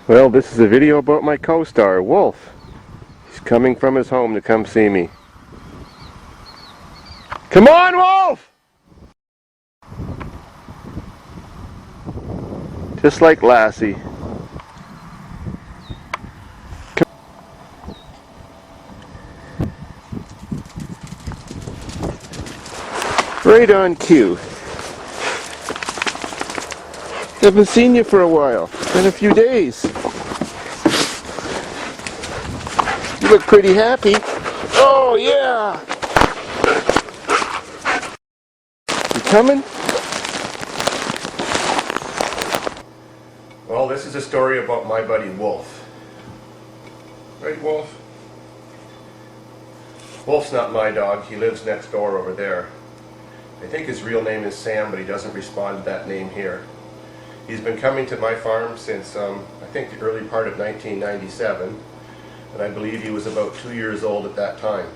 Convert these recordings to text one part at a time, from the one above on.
Well, this is a video about my co-star, Wolf. He's coming from his home to come see me. Come on, Wolf! Just like Lassie. Right on cue. Haven't seen you for a while. Been a few days. You look pretty happy. Oh yeah! You coming? Well, this is a story about my buddy Wolf. Right, Wolf? Wolf's not my dog. He lives next door over there. I think his real name is Sam, but he doesn't respond to that name here. He's been coming to my farm since, I think, the early part of 1997, and I believe he was about 2 years old at that time.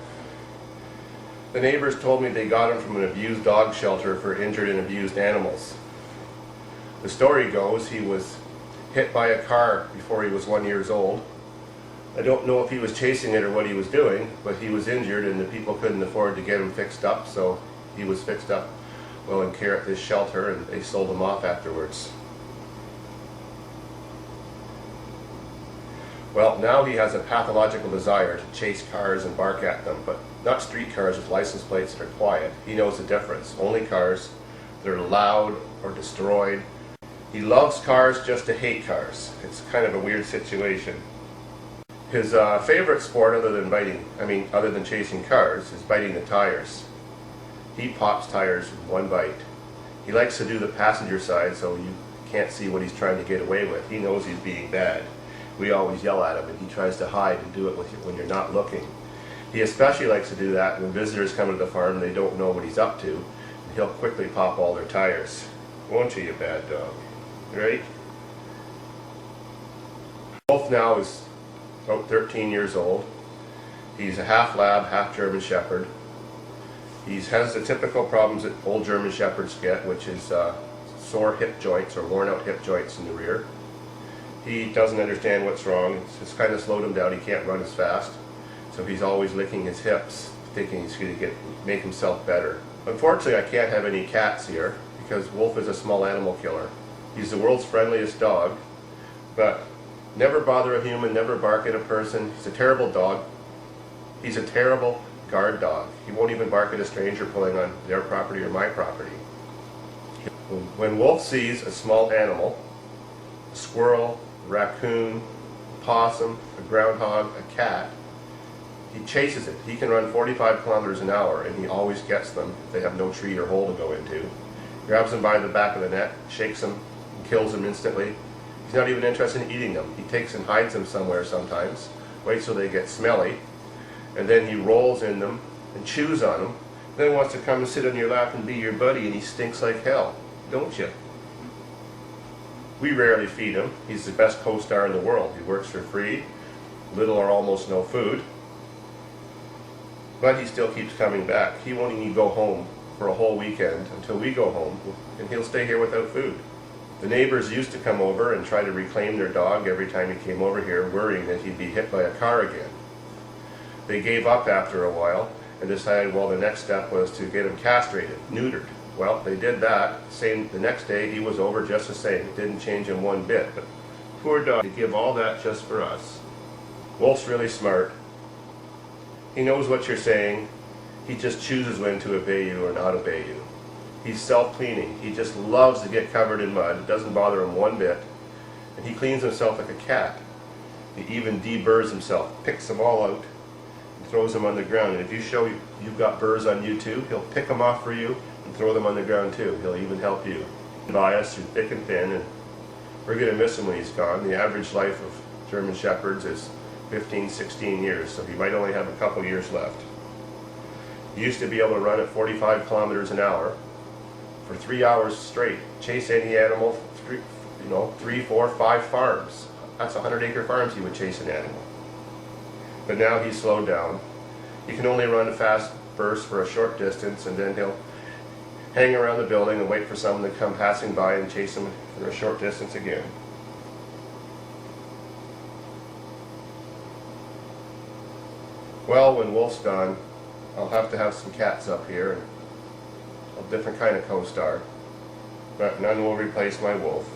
The neighbors told me they got him from an abused dog shelter for injured and abused animals. The story goes he was hit by a car before he was 1 year old. I don't know if he was chasing it or what he was doing, but he was injured and the people couldn't afford to get him fixed up, so he was fixed up well in care at this shelter, and they sold him off afterwards. Well, now he has a pathological desire to chase cars and bark at them, but not street cars with license plates that are quiet. He knows the difference. Only cars that are loud or destroyed. He loves cars just to hate cars. It's kind of a weird situation. His favorite sport, other than chasing cars, is biting the tires. He pops tires with one bite. He likes to do the passenger side so you can't see what he's trying to get away with. He knows he's being bad. We always yell at him and he tries to hide and do it when you're not looking. He especially likes to do that when visitors come to the farm and they don't know what he's up to. And he'll quickly pop all their tires. Won't you, you bad dog? Right? Wolf now is about 13 years old. He's a half lab, half German Shepherd. He has the typical problems that old German Shepherds get, which is sore hip joints or worn out hip joints in the rear. He doesn't understand what's wrong. It's kind of slowed him down. He can't run as fast. So he's always licking his hips, thinking he's going to make himself better. Unfortunately, I can't have any cats here because Wolf is a small animal killer. He's the world's friendliest dog, but never bother a human, never bark at a person. He's a terrible dog. He's a terrible guard dog. He won't even bark at a stranger pulling on their property or my property. When Wolf sees a small animal, a squirrel, a raccoon, a possum, a groundhog, a cat, he chases it. He can run 45 kilometers an hour and he always gets them if they have no tree or hole to go into. Grabs them by the back of the neck, shakes them, and kills them instantly. He's not even interested in eating them. He takes and hides them somewhere sometimes, waits till they get smelly, and then he rolls in them and chews on them, then wants to come and sit on your lap and be your buddy, and he stinks like hell, don't you? We rarely feed him. He's the best co-star in the world. He works for free, little or almost no food, but he still keeps coming back. He won't even go home for a whole weekend until we go home, and he'll stay here without food. The neighbors used to come over and try to reclaim their dog every time he came over here, worrying that he'd be hit by a car again. They gave up after a while and decided, well, the next step was to get him castrated, neutered. Well, they did that. The next day he was over just the same. It didn't change him one bit. But poor dog, they give all that just for us. Wolf's really smart. He knows what you're saying. He just chooses when to obey you or not obey you. He's self-cleaning. He just loves to get covered in mud. It doesn't bother him one bit. And he cleans himself like a cat. He even deburrs himself, picks them all out, and throws them on the ground. And if you show you've got burrs on you too, he'll pick them off for you and throw them on the ground too. He'll even help you. By us through thick and thin, and we're going to miss him when he's gone. The average life of German Shepherds is 15, 16 years, so he might only have a couple years left. He used to be able to run at 45 kilometers an hour for 3 hours straight, chase any animal, 3, 4, 5 farms. That's 100-acre farms he would chase an animal. But now he's slowed down. He can only run a fast burst for a short distance, and then he'll hang around the building and wait for someone to come passing by and chase him for a short distance again. Well, when Wolf's gone, I'll have to have some cats up here, and a different kind of co-star. But none will replace my Wolf.